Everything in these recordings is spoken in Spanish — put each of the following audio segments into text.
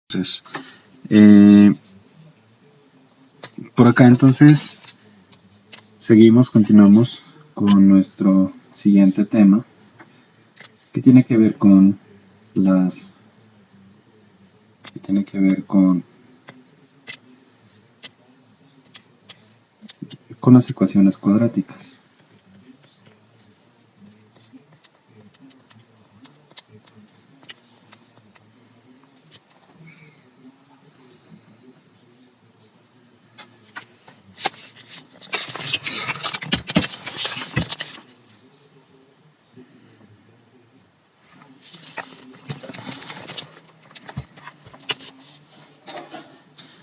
Entonces, eh, por acá entonces continuamos con nuestro siguiente tema que tiene que ver con las que tiene que ver con las ecuaciones cuadráticas.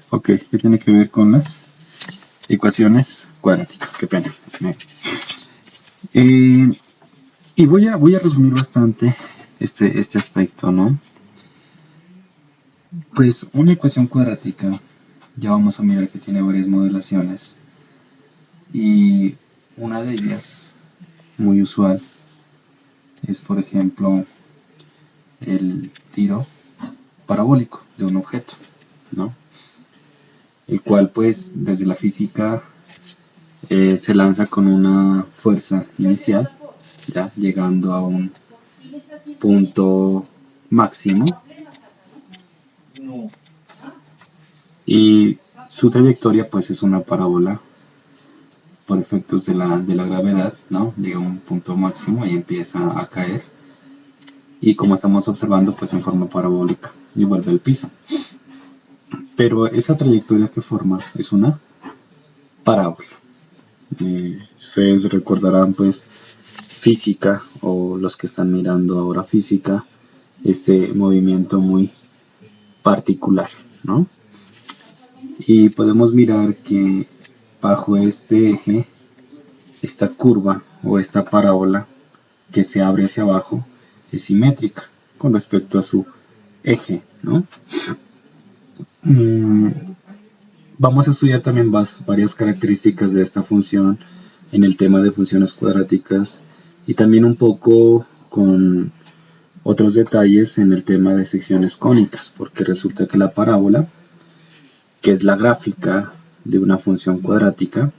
Ok, ¿qué tiene que ver con las ecuaciones cuadráticas? Qué pena. Eh, y voy a resumir bastante este aspecto, ¿no? Pues una ecuación cuadrática, ya vamos a mirar que tiene varias modelaciones. Y una de ellas, muy usual, es por ejemplo el tiro parabólico de un objeto, ¿no? El cual pues desde la física se lanza con una fuerza inicial, ya llegando a un punto máximo y su trayectoria pues es una parábola por efectos de la gravedad, ¿no? Llega a un punto máximo y empieza a caer y como estamos observando pues en forma parabólica y vuelve al piso. Pero esa trayectoria que forma es una parábola. Ustedes recordarán pues física o los que están mirando ahora física, este movimiento muy particular, ¿no? Y podemos mirar que bajo este eje, esta curva o esta parábola que se abre hacia abajo es simétrica con respecto a su eje, ¿no? Vamos a estudiar también varias características de esta función en el tema de funciones cuadráticas y también un poco con otros detalles en el tema de secciones cónicas, porque resulta que la parábola, que es la gráfica de una función cuadrática,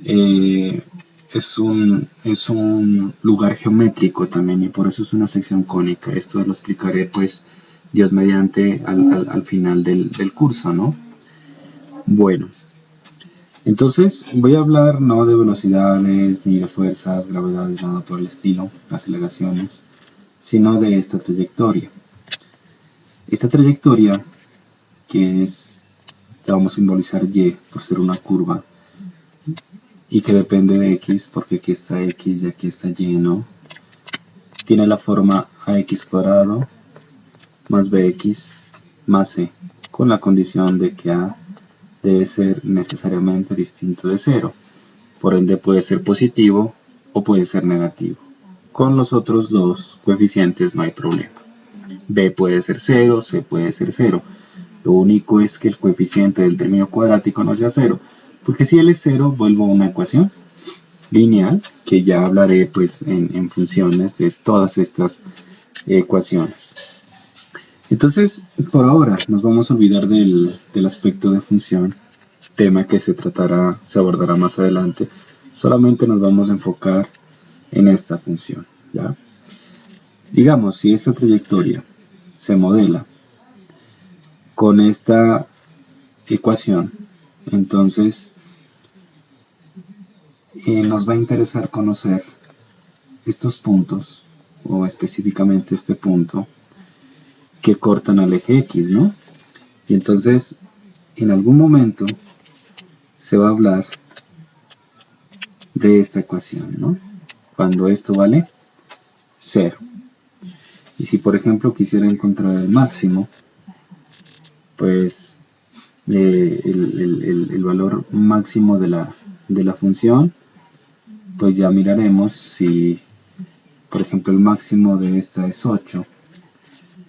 es un lugar geométrico también y por eso es una sección cónica. Esto lo explicaré pues Dios mediante al final del curso, ¿no? Bueno, entonces voy a hablar no de velocidades, ni de fuerzas, gravedades, nada por el estilo, aceleraciones, sino de esta trayectoria. Esta trayectoria que la vamos a simbolizar Y por ser una curva y que depende de X, porque aquí está X y aquí está Y, ¿no? Tiene la forma ax cuadrado más bx más c, con la condición de que a debe ser necesariamente distinto de 0. Por ende puede ser positivo o puede ser negativo. Con los otros dos coeficientes no hay problema. B puede ser 0, C puede ser 0. Lo único es que el coeficiente del término cuadrático no sea 0. Porque si él es 0, vuelvo a una ecuación lineal, que ya hablaré pues en funciones de todas estas ecuaciones. Entonces, por ahora nos vamos a olvidar del aspecto de función, tema que se abordará más adelante. Solamente nos vamos a enfocar en esta función, ¿ya? Digamos, si esta trayectoria se modela con esta ecuación, entonces nos va a interesar conocer estos puntos, o específicamente este punto, que cortan al eje X, ¿no? Y entonces, en algún momento, se va a hablar de esta ecuación, ¿no? Cuando esto vale 0. Y si, por ejemplo, quisiera encontrar el máximo, pues el valor máximo de la función, pues ya miraremos si, por ejemplo, el máximo de esta es 8.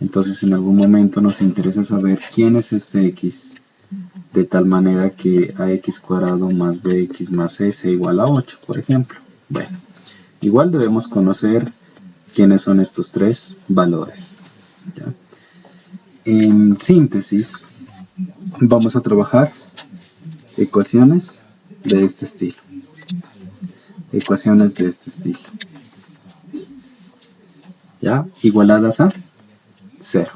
Entonces en algún momento nos interesa saber quién es este x, de tal manera que ax cuadrado más bx más c sea igual a 8, por ejemplo. Bueno, igual debemos conocer quiénes son estos tres valores, ¿ya? En síntesis, vamos a trabajar ecuaciones de este estilo. Ecuaciones de este estilo. ¿Ya? Igualadas a 0.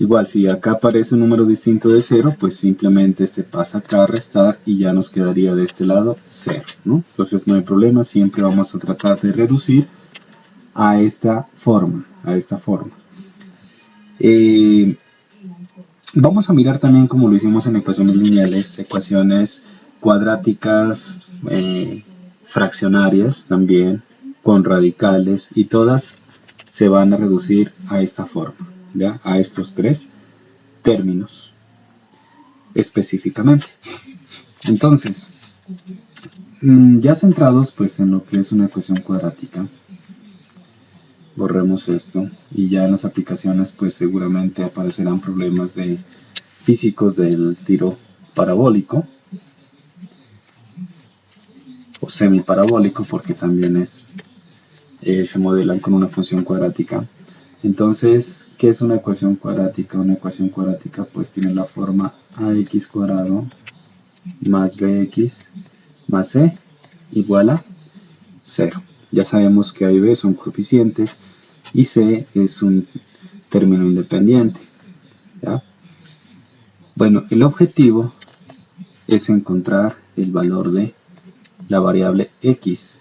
Igual, si acá aparece un número distinto de 0, pues simplemente este pasa acá a restar y ya nos quedaría de este lado 0, ¿no? Entonces no hay problema, siempre vamos a tratar de reducir a esta forma, Vamos a mirar también, como lo hicimos en ecuaciones lineales, ecuaciones cuadráticas, fraccionarias también, con radicales, y todas se van a reducir a esta forma, ¿ya? A estos tres términos específicamente. Entonces, ya centrados pues en lo que es una ecuación cuadrática, borremos esto y ya en las aplicaciones pues seguramente aparecerán problemas de físicos del tiro parabólico o semiparabólico, porque también se modelan con una función cuadrática. Entonces, ¿qué es una ecuación cuadrática? Una ecuación cuadrática pues tiene la forma ax cuadrado más bx más c igual a 0. Ya sabemos que a y b son coeficientes y c es un término independiente, ¿ya? Bueno, el objetivo es encontrar el valor de la variable x,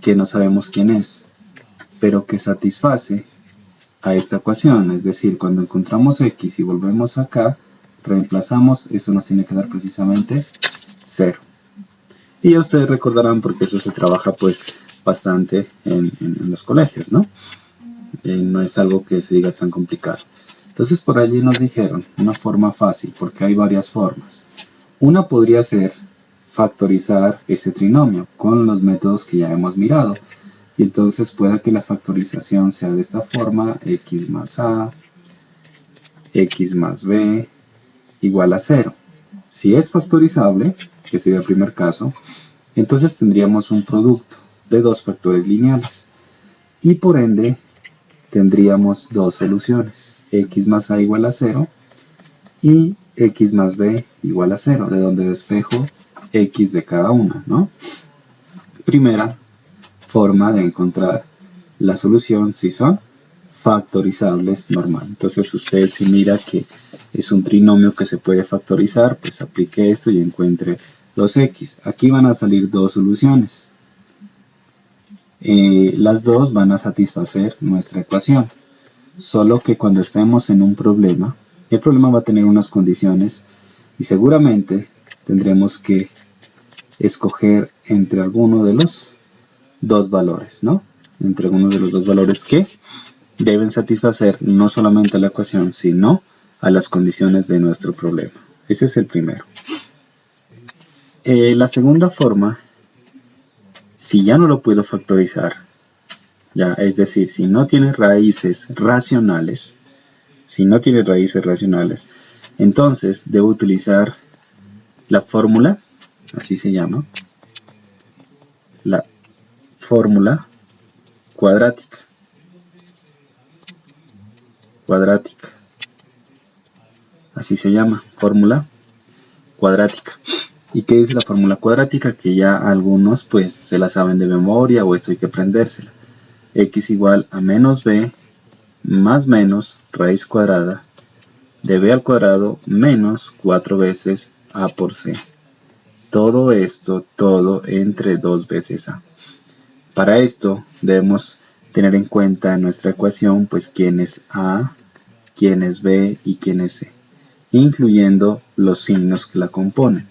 que no sabemos quién es, pero que satisface a esta ecuación. Es decir, cuando encontramos x y volvemos acá, reemplazamos, eso nos tiene que dar precisamente 0. Y ya ustedes recordarán, porque eso se trabaja pues bastante en los colegios, ¿no? No es algo que se diga tan complicado. Entonces por allí nos dijeron una forma fácil, porque hay varias formas. Una podría ser factorizar ese trinomio con los métodos que ya hemos mirado. Y entonces puede que la factorización sea de esta forma: x más a, x más b, igual a 0. Si es factorizable, que sería el primer caso, entonces tendríamos un producto de dos factores lineales. Y por ende, tendríamos dos soluciones: x más a igual a 0 y x más b igual a 0, de donde despejo x de cada una, ¿no? Primera forma de encontrar la solución si son factorizables normal. Entonces usted, si mira que es un trinomio que se puede factorizar, pues aplique esto y encuentre los x. Aquí van a salir dos soluciones. Las dos van a satisfacer nuestra ecuación. Solo que cuando estemos en un problema, el problema va a tener unas condiciones y seguramente tendremos que escoger entre alguno de los dos valores, ¿no? Entre algunos de los dos valores que deben satisfacer no solamente a la ecuación, sino a las condiciones de nuestro problema. Ese es el primero. La segunda forma, si ya no lo puedo factorizar, ya, es decir, si no tiene raíces racionales, entonces debo utilizar la fórmula, así se llama, la fórmula cuadrática. Así se llama, fórmula cuadrática. ¿Y qué dice la fórmula cuadrática? Que ya algunos pues se la saben de memoria, o esto hay que aprendérsela. X igual a menos b más menos raíz cuadrada de b al cuadrado menos 4 veces a por c. Todo esto, todo entre 2 veces a. Para esto debemos tener en cuenta en nuestra ecuación pues quién es a, quién es b y quién es c, incluyendo los signos que la componen.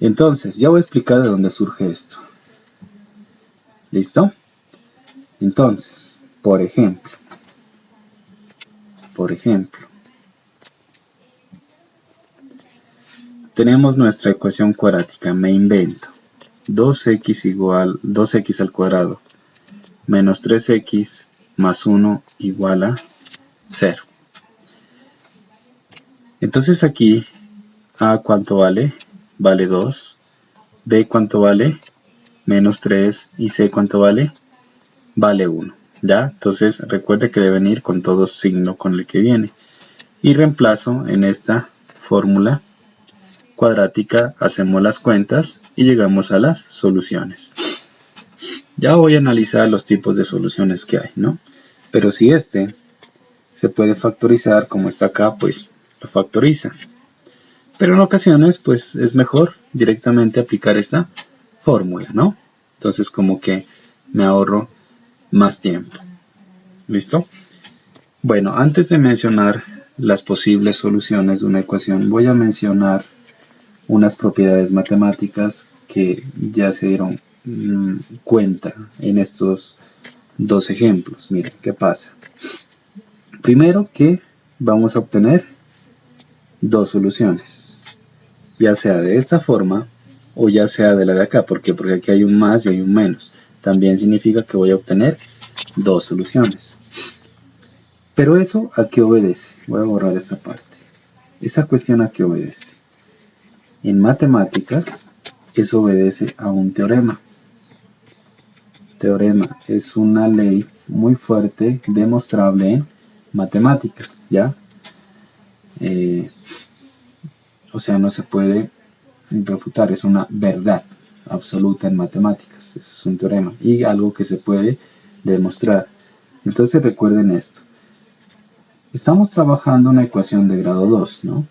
Entonces, ya voy a explicar de dónde surge esto. ¿Listo? Entonces, por ejemplo, tenemos nuestra ecuación cuadrática. Me invento 2x al cuadrado menos 3x más 1 igual a 0. Entonces aquí a ¿cuánto vale? Vale 2. B ¿cuánto vale? Menos 3. Y C ¿cuánto vale? Vale 1. ¿Ya? Entonces recuerde que deben ir con todo signo con el que viene. Y reemplazo en esta fórmula cuadrática, hacemos las cuentas y llegamos a las soluciones. Ya voy a analizar los tipos de soluciones que hay, ¿no? Pero si este se puede factorizar como está acá, pues lo factoriza. Pero en ocasiones, pues es mejor directamente aplicar esta fórmula, ¿no? Entonces como que me ahorro más tiempo. ¿Listo? Bueno, antes de mencionar las posibles soluciones de una ecuación, voy a mencionar unas propiedades matemáticas que ya se dieron cuenta en estos dos ejemplos. Miren, ¿qué pasa? Primero que vamos a obtener dos soluciones, ya sea de esta forma o ya sea de la de acá. ¿Por qué? Porque aquí hay un más y hay un menos. También significa que voy a obtener dos soluciones. Pero eso, ¿a qué obedece? Voy a borrar esta parte. Esa cuestión, ¿a qué obedece? En matemáticas, eso obedece a un teorema. Teorema es una ley muy fuerte, demostrable en matemáticas, ¿ya? O sea, no se puede refutar, es una verdad absoluta en matemáticas. Eso es un teorema y algo que se puede demostrar. Entonces recuerden esto. Estamos trabajando una ecuación de grado 2, ¿no?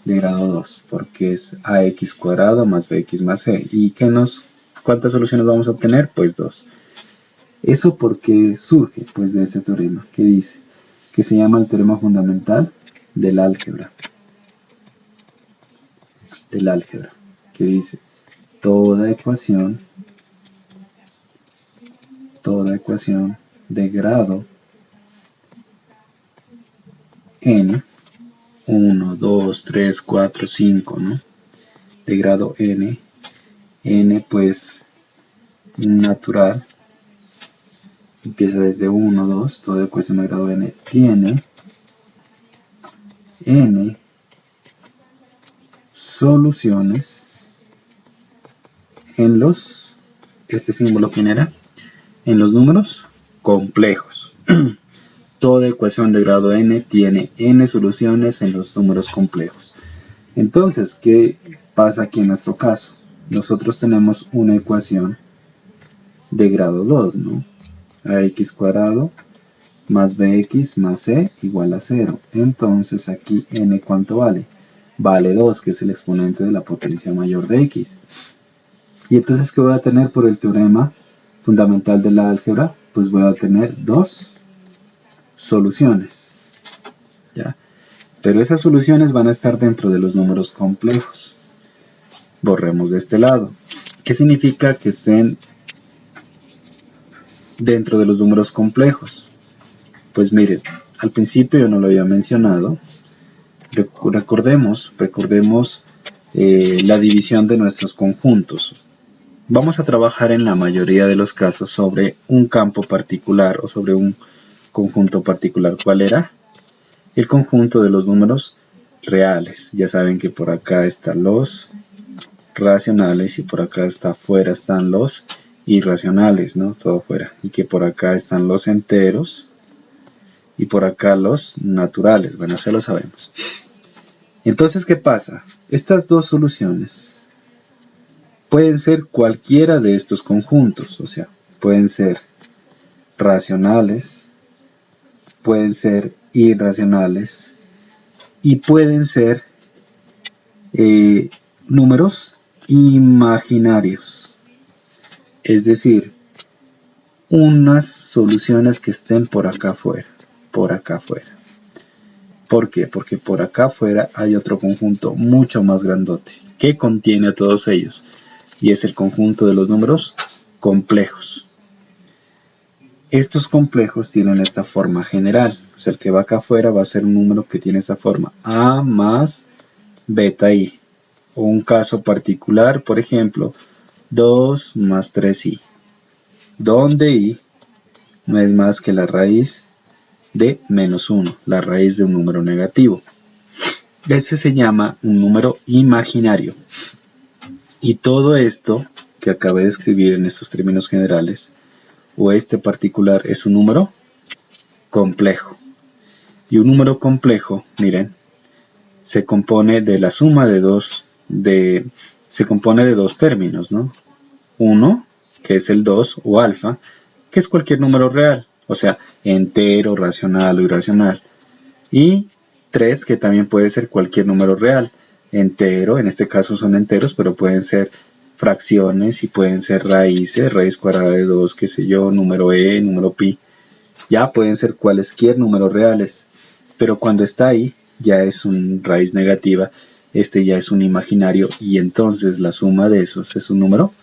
De grado 2, porque es ax cuadrado más bx más c. ¿Y cuántas soluciones vamos a obtener? Pues 2. ¿Eso por qué surge? Pues de este teorema, que dice, que se llama el teorema fundamental del álgebra. Que dice, toda ecuación de grado n, 1, 2, 3, 4, 5, ¿no? De grado n, pues natural, empieza desde 1, 2, toda ecuación de grado n tiene n soluciones en este símbolo ¿quién era? En los números complejos. Toda ecuación de grado n tiene n soluciones en los números complejos. Entonces, ¿qué pasa aquí en nuestro caso? Nosotros tenemos una ecuación de grado 2, ¿no? Ax cuadrado más bx más c igual a 0. Entonces aquí n ¿cuánto vale? Vale 2, que es el exponente de la potencia mayor de x. Y entonces, ¿qué voy a tener por el teorema fundamental de la álgebra? Pues voy a tener dos soluciones, ¿ya? Pero esas soluciones van a estar dentro de los números complejos. Borremos de este lado. ¿Qué significa que estén dentro de los números complejos? Pues miren, al principio yo no lo había mencionado. Recordemos la división de nuestros conjuntos. Vamos a trabajar en la mayoría de los casos sobre un campo particular o sobre un conjunto particular. ¿Cuál era? El conjunto de los números reales. Ya saben que por acá están los racionales y por acá afuera están los irracionales, ¿no? Todo fuera. Y que por acá están los enteros y por acá los naturales. Bueno, ya lo sabemos. Entonces, ¿qué pasa? Estas dos soluciones pueden ser cualquiera de estos conjuntos, o sea, pueden ser racionales, pueden ser irracionales y pueden ser números imaginarios, es decir, unas soluciones que estén por acá afuera, ¿Por qué? Porque por acá afuera hay otro conjunto mucho más grandote que contiene a todos ellos y es el conjunto de los números complejos. Estos complejos tienen esta forma general, o sea, el que va acá afuera va a ser un número que tiene esta forma, a más beta i, o un caso particular, por ejemplo, 2 más 3i, donde i no es más que la raíz de menos 1, la raíz de un número negativo. Ese se llama un número imaginario. Y todo esto que acabé de escribir en estos términos generales o este particular es un número complejo. Y un número complejo, miren, se compone de la suma de se compone de dos términos, ¿no? Uno, que es el 2 o alfa, que es cualquier número real, o sea, entero, racional o irracional. Y 3, que también puede ser cualquier número real, entero, en este caso son enteros, pero pueden ser fracciones y pueden ser raíces, raíz cuadrada de 2, qué sé yo, número e, número pi. Ya pueden ser cualesquier números reales, pero cuando está ahí ya es una raíz negativa, este ya es un imaginario y entonces la suma de esos es un número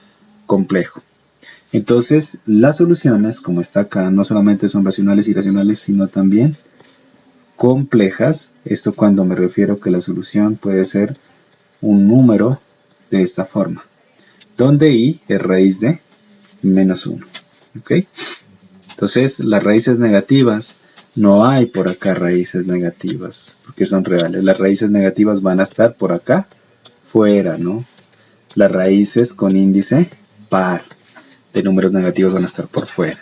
complejo. Entonces las soluciones, como está acá, no solamente son racionales y irracionales, sino también complejas. Esto cuando me refiero que la solución puede ser un número de esta forma, donde i es raíz de menos 1. ¿Ok? Entonces las raíces negativas, no hay por acá raíces negativas, porque son reales. Las raíces negativas van a estar por acá, fuera, ¿no? Las raíces con índice par de números negativos van a estar por fuera.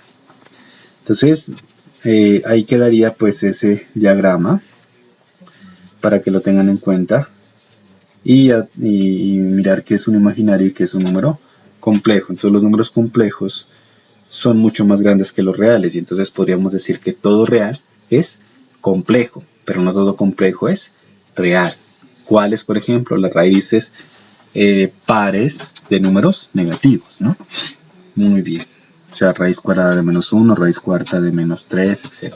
Entonces, ahí quedaría pues ese diagrama para que lo tengan en cuenta y mirar qué es un imaginario y qué es un número complejo. Entonces los números complejos son mucho más grandes que los reales y entonces podríamos decir que todo real es complejo, pero no todo complejo es real. ¿Cuáles, por ejemplo? Las raíces pares de números negativos, ¿no? Muy bien. O sea, raíz cuadrada de menos 1, raíz cuarta de menos 3, etc.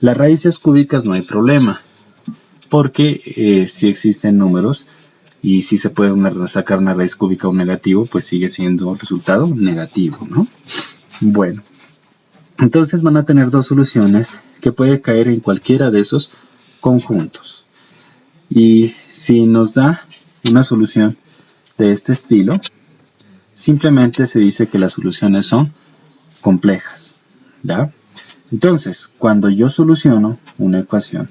Las raíces cúbicas no hay problema, porque si existen números y si se puede sacar una raíz cúbica o un negativo, pues sigue siendo resultado negativo, ¿no? Bueno, entonces van a tener dos soluciones que puede caer en cualquiera de esos conjuntos. Y si nos da una solución de este estilo, simplemente se dice que las soluciones son complejas, ¿ya? Entonces, cuando yo soluciono una ecuación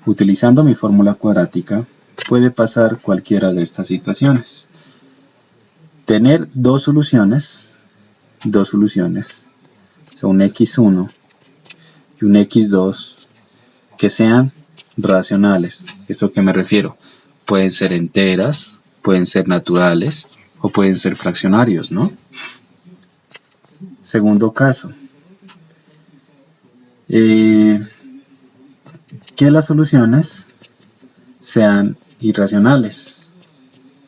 utilizando mi fórmula cuadrática, puede pasar cualquiera de estas situaciones. Tener dos soluciones, o sea, un x1 y un x2, que sean racionales. ¿Esto a qué me refiero? Pueden ser enteras, pueden ser naturales o pueden ser fraccionarios, ¿no? Segundo caso, que las soluciones sean irracionales,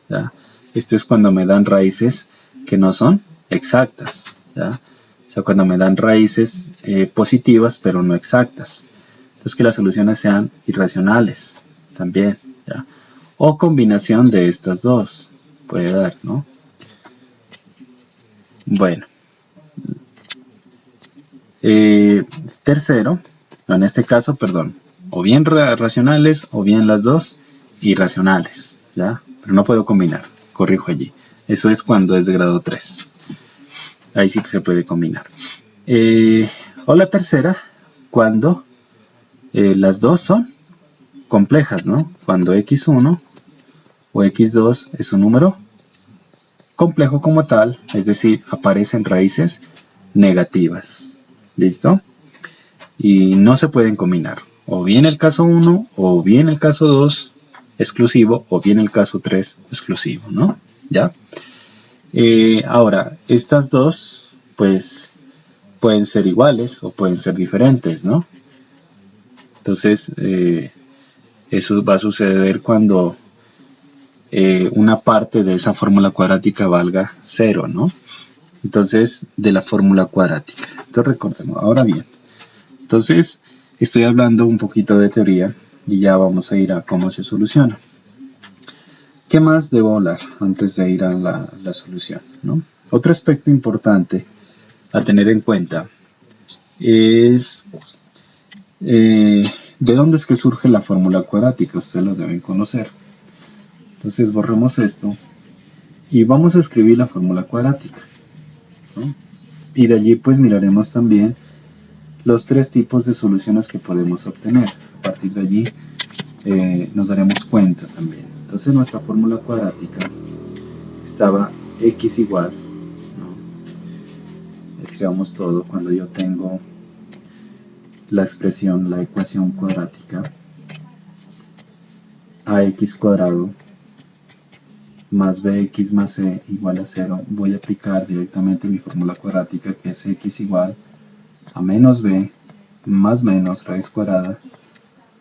¿ya? Esto es cuando me dan raíces que no son exactas, ¿ya? O sea, cuando me dan raíces positivas pero no exactas. Entonces que las soluciones sean irracionales también, ¿ya? O combinación de estas dos puede dar, ¿no? Bueno, tercero, en este caso, perdón, o bien racionales o bien las dos irracionales, ¿ya? Pero no puedo combinar, corrijo allí. Eso es cuando es de grado 3. Ahí sí que se puede combinar. O la tercera, cuando las dos son complejas, ¿no? Cuando x1 o x2 es un número complejo como tal, es decir, aparecen raíces negativas. ¿Listo? Y no se pueden combinar. O bien el caso 1, o bien el caso 2 exclusivo, o bien el caso 3 exclusivo, ¿no? ¿Ya? Ahora, estas dos, pues, pueden ser iguales o pueden ser diferentes, ¿no? Entonces, eso va a suceder cuando una parte de esa fórmula cuadrática valga 0, ¿no? Entonces, de la fórmula cuadrática. Entonces, recordemos. Ahora bien, entonces, estoy hablando un poquito de teoría y ya vamos a ir a cómo se soluciona. ¿Qué más debo hablar antes de ir a la solución, ¿no? Otro aspecto importante a tener en cuenta es de dónde es que surge la fórmula cuadrática. Ustedes lo deben conocer. Entonces borremos esto y vamos a escribir la fórmula cuadrática, ¿no? Y de allí pues miraremos también los tres tipos de soluciones que podemos obtener. A partir de allí nos daremos cuenta también. Entonces nuestra fórmula cuadrática estaba x igual, ¿no? escribamos todo cuando yo tengo la expresión, la ecuación cuadrática ax cuadrado más bx más c igual a 0, voy a aplicar directamente mi fórmula cuadrática, que es x igual a menos b más menos raíz cuadrada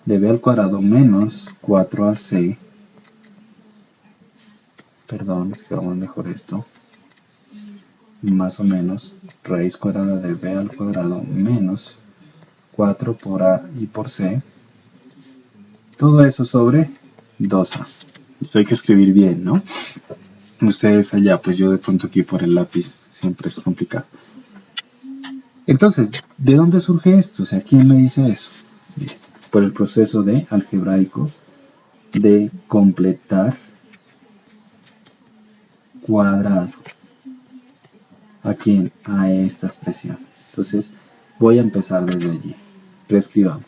de b al cuadrado menos 4ac, perdón, escribamos mejor esto, más o menos raíz cuadrada de b al cuadrado menos 4 por a y por c, todo eso sobre 2a. Esto hay que escribir bien, ¿no? Ustedes allá, pues yo de pronto aquí por el lápiz siempre es complicado. Entonces, ¿de dónde surge esto? O sea, ¿quién me dice eso? Bien, por el proceso de algebraico de completar cuadrado. ¿A quién? A esta expresión. Entonces, voy a empezar desde allí. Reescribamos.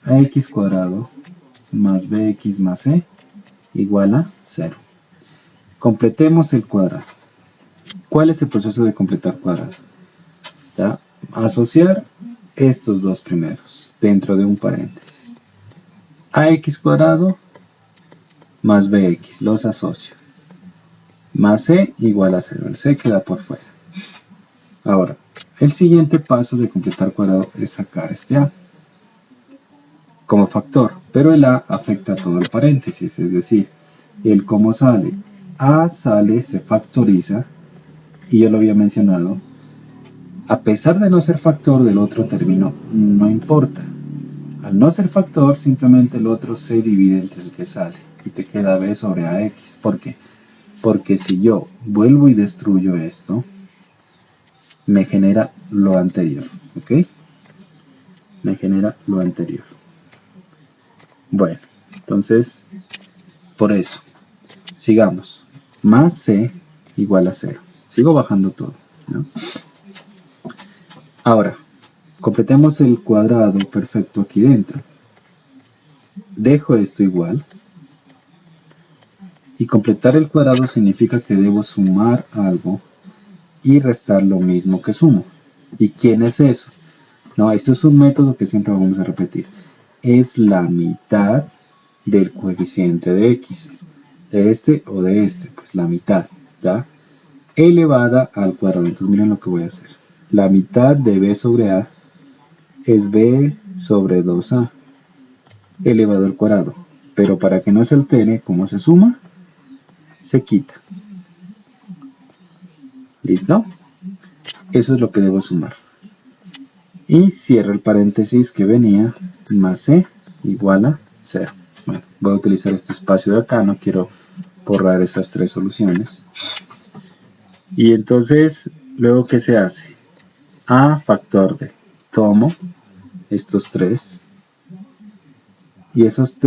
Ax cuadrado más bx más c igual a 0. Completemos el cuadrado. ¿Cuál es el proceso de completar cuadrado? ¿Ya? Asociar estos dos primeros dentro de un paréntesis. Ax cuadrado más bx, los asocio. Más c igual a 0. El c queda por fuera. Ahora, el siguiente paso de completar cuadrado es sacar este a como factor, pero el a afecta a todo el paréntesis, es decir, el cómo sale. A sale, se factoriza, y yo lo había mencionado, a pesar de no ser factor del otro término, no importa. Al no ser factor, simplemente el otro se divide entre el que sale, y te queda b sobre ax. ¿Por qué? Porque si yo vuelvo y destruyo esto, me genera lo anterior, ¿ok? Me genera lo anterior. Bueno, entonces, por eso, sigamos. Más c igual a 0. Sigo bajando todo, ¿no? Ahora, completemos el cuadrado perfecto aquí dentro. Dejo esto igual. Y completar el cuadrado significa que debo sumar algo y restar lo mismo que sumo. ¿Y quién es eso? No, esto es un método que siempre vamos a repetir. Es la mitad del coeficiente de x. De este o de este, pues la mitad, ¿ya? Elevada al cuadrado. Entonces miren lo que voy a hacer. La mitad de b sobre a es b sobre 2a elevado al cuadrado. Pero para que no se altere, ¿cómo se suma? Se quita. ¿Listo? Eso es lo que debo sumar. Y cierro el paréntesis que venía, más c igual a 0. Bueno, voy a utilizar este espacio de acá, no quiero borrar esas tres soluciones. Y entonces, luego, ¿qué se hace? A factor de, tomo estos tres, y de esos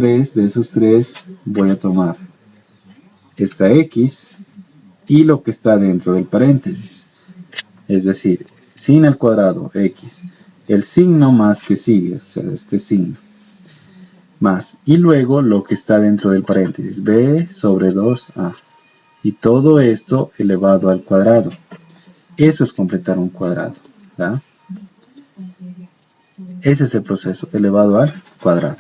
tres voy a tomar esta x y lo que está dentro del paréntesis. Es decir, sin el cuadrado x, el signo más que sigue, o sea, este signo, más, y luego lo que está dentro del paréntesis, b sobre 2a. Y todo esto elevado al cuadrado. Eso es completar un cuadrado, ¿verdad? Ese es el proceso, elevado al cuadrado.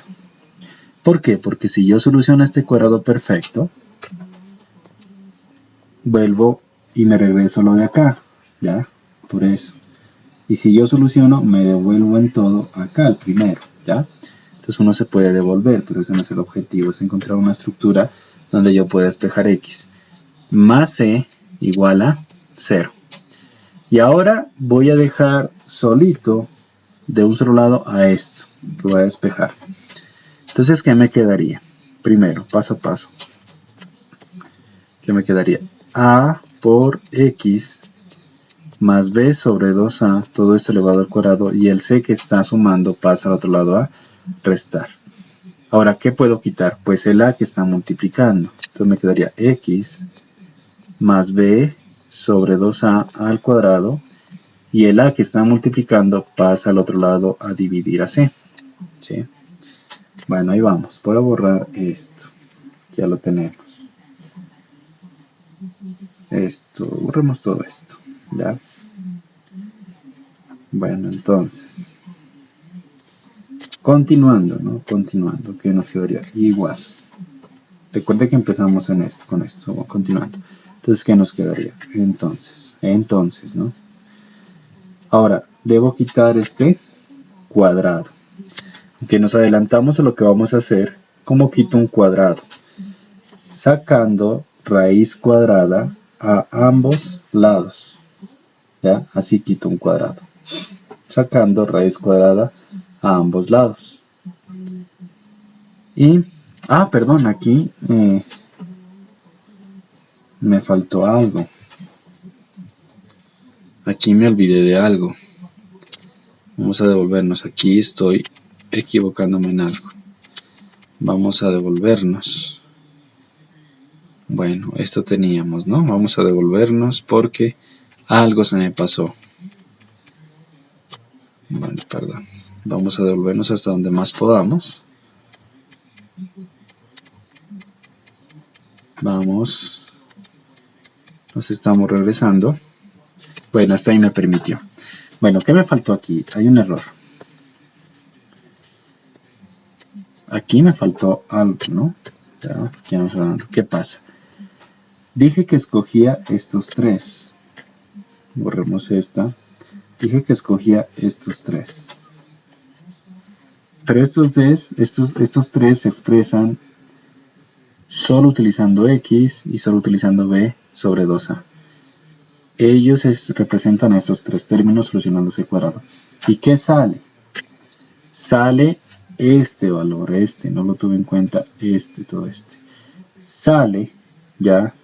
¿Por qué? Porque si yo soluciono este cuadrado perfecto, vuelvo y me regreso lo de acá, ¿ya? Por eso. Y si yo soluciono, me devuelvo en todo acá, el primero, ¿ya? Entonces uno se puede devolver, pero ese no es el objetivo, es encontrar una estructura donde yo pueda despejar x. Más c igual a 0. Y ahora voy a dejar solito de un solo lado a esto, que voy a despejar. Entonces, ¿qué me quedaría? Primero, paso a paso. ¿Qué me quedaría? A por x más b sobre 2a, todo esto elevado al cuadrado, y el c que está sumando pasa al otro lado a restar. Ahora, ¿qué puedo quitar? Pues el a que está multiplicando. Entonces me quedaría x más b sobre 2a al cuadrado, y el a que está multiplicando pasa al otro lado a dividir a c. ¿Sí? Bueno, ahí vamos. Voy a borrar esto. Ya lo tenemos. Esto, borremos todo esto. ¿Ya? Bueno, entonces, continuando, ¿no? Continuando, ¿qué nos quedaría? Igual. Recuerde que empezamos con esto, continuando. Entonces, ¿qué nos quedaría? Entonces, ¿no? Ahora, debo quitar este cuadrado. Aunque nos adelantamos a lo que vamos a hacer, ¿cómo quito un cuadrado? Sacando raíz cuadrada a ambos lados. ¿Ya? Así quito un cuadrado. Sacando raíz cuadrada a ambos lados. Y, perdón, aquí me faltó algo. Aquí me olvidé de algo. Vamos a devolvernos. Aquí estoy equivocándome en algo. Vamos a devolvernos. Bueno, esto teníamos, ¿no? Vamos a devolvernos porque algo se me pasó. Bueno, perdón. Vamos a devolvernos hasta donde más podamos. Vamos. Nos estamos regresando. Bueno, hasta ahí me permitió. Bueno, ¿qué me faltó aquí? Hay un error. Aquí me faltó algo, ¿no? Ya, aquí vamos hablando. ¿Qué pasa? Dije que escogía estos tres. Borremos esta. Dije que escogía estos tres. Pero estos tres se expresan solo utilizando x y solo utilizando b sobre 2a. Ellos representan estos tres términos solucionándose cuadrado. ¿Y qué sale? Sale este valor, no lo tuve en cuenta, todo este. Sale ya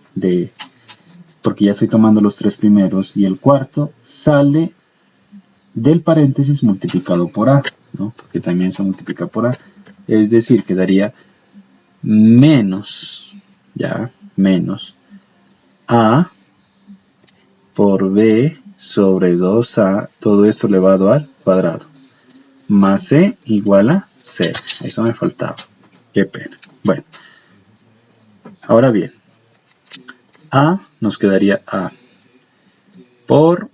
porque ya estoy tomando los tres primeros, y el cuarto sale del paréntesis multiplicado por a, ¿no? Porque también se multiplica por a. Es decir, quedaría menos a por b sobre 2a, todo esto elevado al cuadrado, más c igual a 0. Eso me faltaba. Qué pena. Bueno, ahora bien, a nos quedaría a por,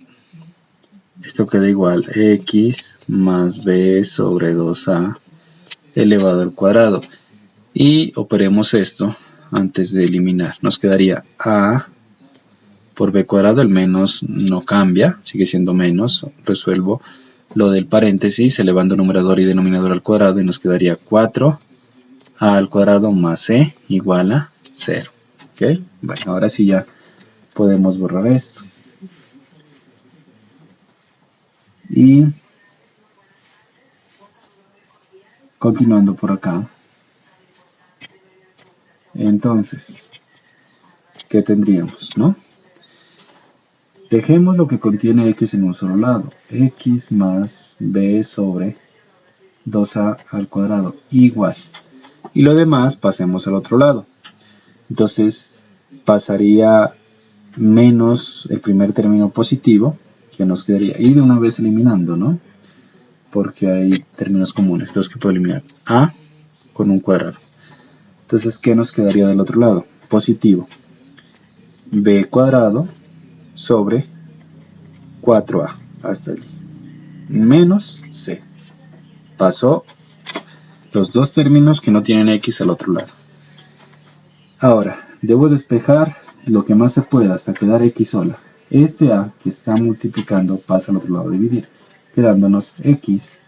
esto queda igual, x más b sobre 2a elevado al cuadrado. Y operemos esto antes de eliminar. Nos quedaría a por b cuadrado, el menos no cambia, sigue siendo menos. Resuelvo lo del paréntesis elevando numerador y denominador al cuadrado y nos quedaría 4a al cuadrado más c igual a 0. ¿Ok? Bueno, ahora sí ya podemos borrar esto. Y continuando por acá. Entonces, ¿qué tendríamos, no? Dejemos lo que contiene x en un solo lado. X más b sobre 2a al cuadrado igual. Y lo demás pasemos al otro lado. Entonces pasaría menos el primer término positivo, que nos quedaría, y de una vez eliminando, ¿no? Porque hay términos comunes. Entonces, ¿qué puedo eliminar? A con un cuadrado. Entonces, ¿qué nos quedaría del otro lado? Positivo. B cuadrado sobre 4a hasta allí. Menos c. Pasó los dos términos que no tienen x al otro lado. Ahora, debo despejar lo que más se pueda hasta quedar x sola. Este a que está multiplicando pasa al otro lado a dividir, quedándonos x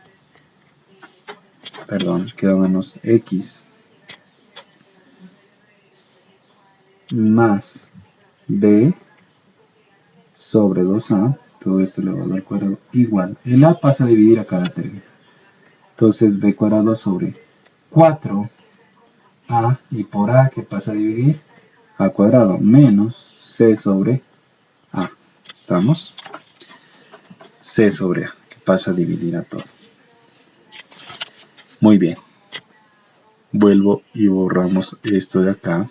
más b sobre 2a, todo esto elevado al cuadrado, igual. El a pasa a dividir a cada término. Entonces b cuadrado sobre 4a, y por a que pasa a dividir, a cuadrado menos c sobre a. ¿Estamos? C sobre a, que pasa a dividir a todo. Muy bien. Vuelvo y borramos esto de acá.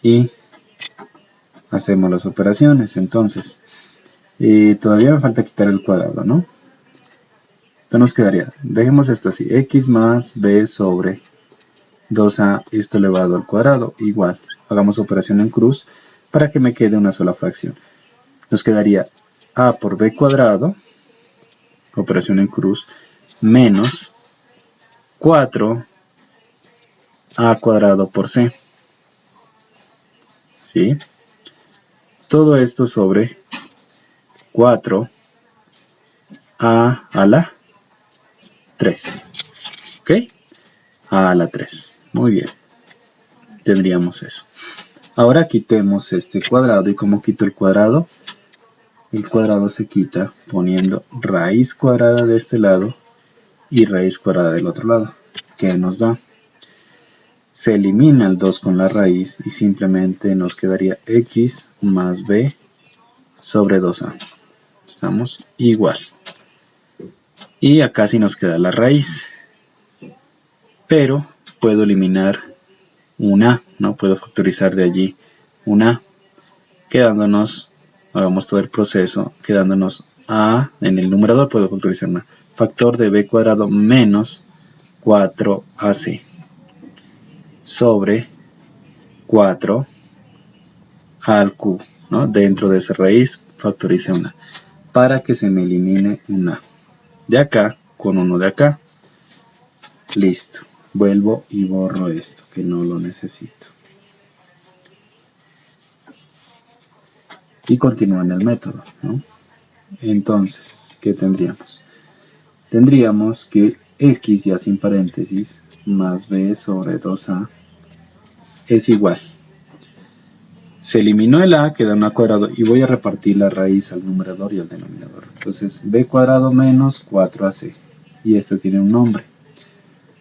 Y hacemos las operaciones. Entonces, todavía me falta quitar el cuadrado, ¿no? Entonces nos quedaría, dejemos esto así, x más b sobre 2a esto elevado al cuadrado, igual. Hagamos operación en cruz. para que me quede una sola fracción. Nos quedaría a por b cuadrado, operación en cruz, menos 4a cuadrado por c. ¿Sí? Todo esto sobre 4a a la 3. ¿Ok? A la 3. Muy bien. Tendríamos eso. Ahora quitemos este cuadrado. ¿Y cómo quito el cuadrado? El cuadrado se quita poniendo raíz cuadrada de este lado y raíz cuadrada del otro lado. ¿Qué nos da? Se elimina el 2 con la raíz y simplemente nos quedaría x más b sobre 2a. Estamos igual. Y acá sí nos queda la raíz. Pero puedo eliminar una, ¿no? Puedo factorizar de allí una, quedándonos, hagamos todo el proceso, quedándonos a, en el numerador puedo factorizar una, factor de b cuadrado menos 4ac sobre 4 al cubo, ¿no? Dentro de esa raíz factorice una, para que se me elimine una de acá con uno de acá. Listo. Vuelvo y borro esto, que no lo necesito. Y continúo en el método, ¿no? Entonces, ¿qué tendríamos? Tendríamos que x ya sin paréntesis más b sobre 2a es igual. Se eliminó el a, queda un a cuadrado y voy a repartir la raíz al numerador y al denominador. Entonces, b cuadrado menos 4ac. Y esto tiene un nombre.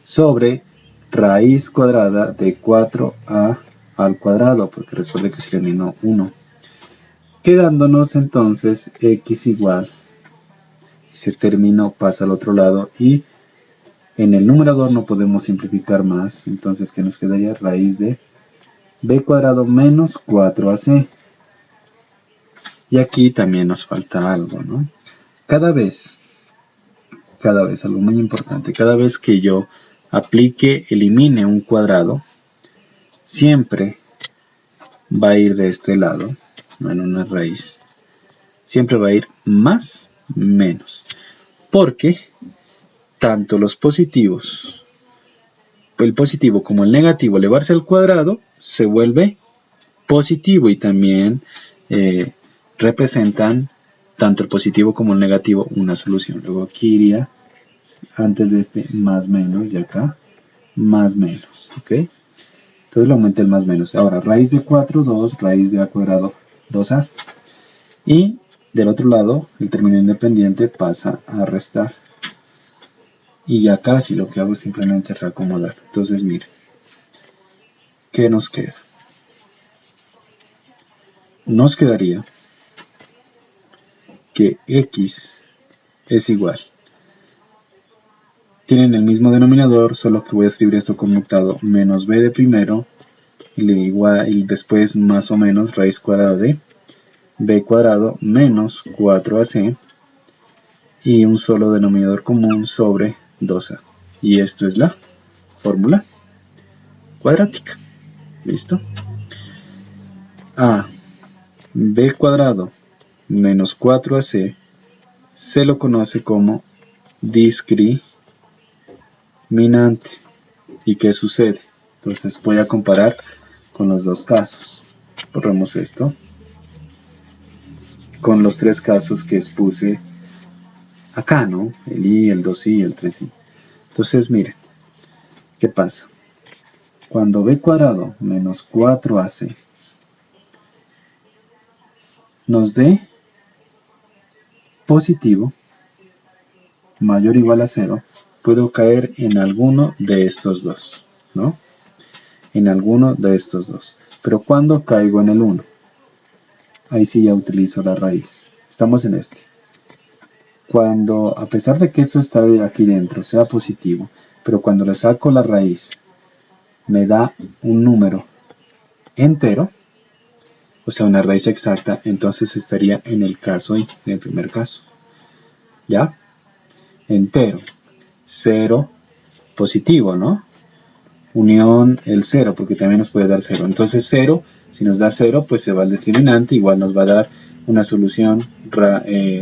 Sobre raíz cuadrada de 4a al cuadrado, porque recuerde que se eliminó 1. Quedándonos entonces x igual, ese término pasa al otro lado y en el numerador no podemos simplificar más, entonces ¿qué nos quedaría? Raíz de b cuadrado menos 4ac. Y aquí también nos falta algo, ¿no? Cada vez, algo muy importante, cada vez que yo elimine un cuadrado, siempre va a ir de este lado, ¿no? En una raíz, siempre va a ir más menos, porque tanto los positivos, el positivo como el negativo, elevarse al cuadrado, se vuelve positivo y también representan tanto el positivo como el negativo una solución. Luego aquí iría, antes de este, más menos, y acá, más menos, ¿ok? Entonces le aumenta el más menos. Ahora, raíz de 4, 2, raíz de a cuadrado, 2a. Y del otro lado, el término independiente pasa a restar. Y ya casi lo que hago es simplemente reacomodar. Entonces, miren, ¿qué nos queda? Nos quedaría que x es igual. Tienen el mismo denominador, solo que voy a escribir esto conmutado menos b de primero y después más o menos raíz cuadrada de b cuadrado menos 4ac y un solo denominador común sobre 2a. Y esto es la fórmula cuadrática. ¿Listo? A b cuadrado menos 4ac se lo conoce como discriminante. ¿Y qué sucede? Entonces voy a comparar con los dos casos. Borramos esto. Con los tres casos que expuse acá, ¿no? El i, el 2i y el 3i. Entonces miren, ¿qué pasa? Cuando b cuadrado menos 4ac nos dé positivo mayor o igual a 0, puedo caer en alguno de estos dos, ¿no? En alguno de estos dos. Pero cuando caigo en el 1, ahí sí ya utilizo la raíz. Estamos en este. Cuando, a pesar de que esto está aquí dentro, sea positivo, pero cuando le saco la raíz, me da un número entero, o sea, una raíz exacta, entonces estaría en el caso y en el primer caso. ¿Ya? Entero. 0, positivo, ¿no? Unión el 0, porque también nos puede dar 0. Entonces 0 Si nos da 0, pues se va al discriminante, igual nos va a dar una solución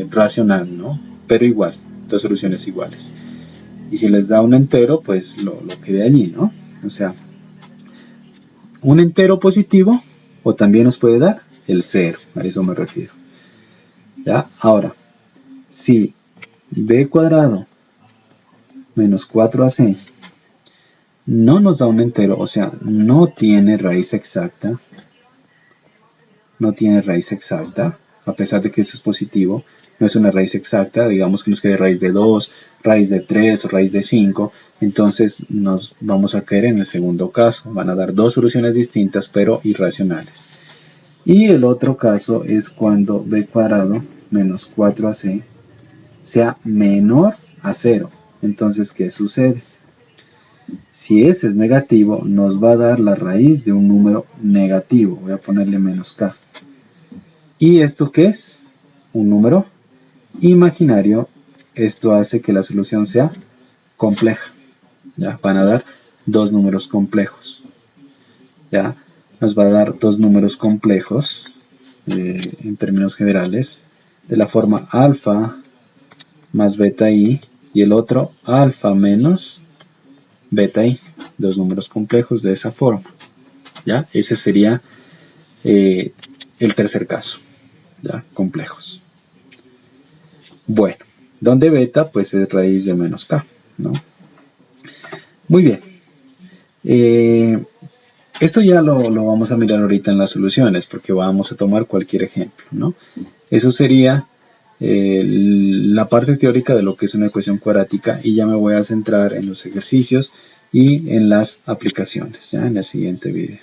racional, ¿no? Pero igual, dos soluciones iguales. Y si les da un entero, pues lo que de allí, ¿no? O sea, un entero positivo, o también nos puede dar el 0, a eso me refiero. ¿Ya? Ahora, si b cuadrado menos 4ac no nos da un entero, o sea, no tiene raíz exacta, a pesar de que eso es positivo, no es una raíz exacta, digamos que nos quede raíz de 2, raíz de 3 o raíz de 5, entonces nos vamos a caer en el segundo caso, van a dar dos soluciones distintas pero irracionales. Y el otro caso es cuando b cuadrado menos 4ac sea menor a 0. Entonces, ¿qué sucede? Si ese es negativo, nos va a dar la raíz de un número negativo. Voy a ponerle menos k. ¿Y esto qué es? Un número imaginario. Esto hace que la solución sea compleja. ¿Ya? Van a dar dos números complejos. ¿Ya? Nos va a dar dos números complejos, en términos generales, de la forma alfa más beta i, y el otro alfa menos beta i, dos números complejos de esa forma. ¿Ya? Ese sería el tercer caso, ¿ya? Complejos. Bueno, donde beta pues es raíz de menos k, ¿no? Muy bien. Esto ya lo vamos a mirar ahorita en las soluciones, porque vamos a tomar cualquier ejemplo, ¿no? Eso sería la parte teórica de lo que es una ecuación cuadrática, y ya me voy a centrar en los ejercicios y en las aplicaciones, ¿ya? En el siguiente video.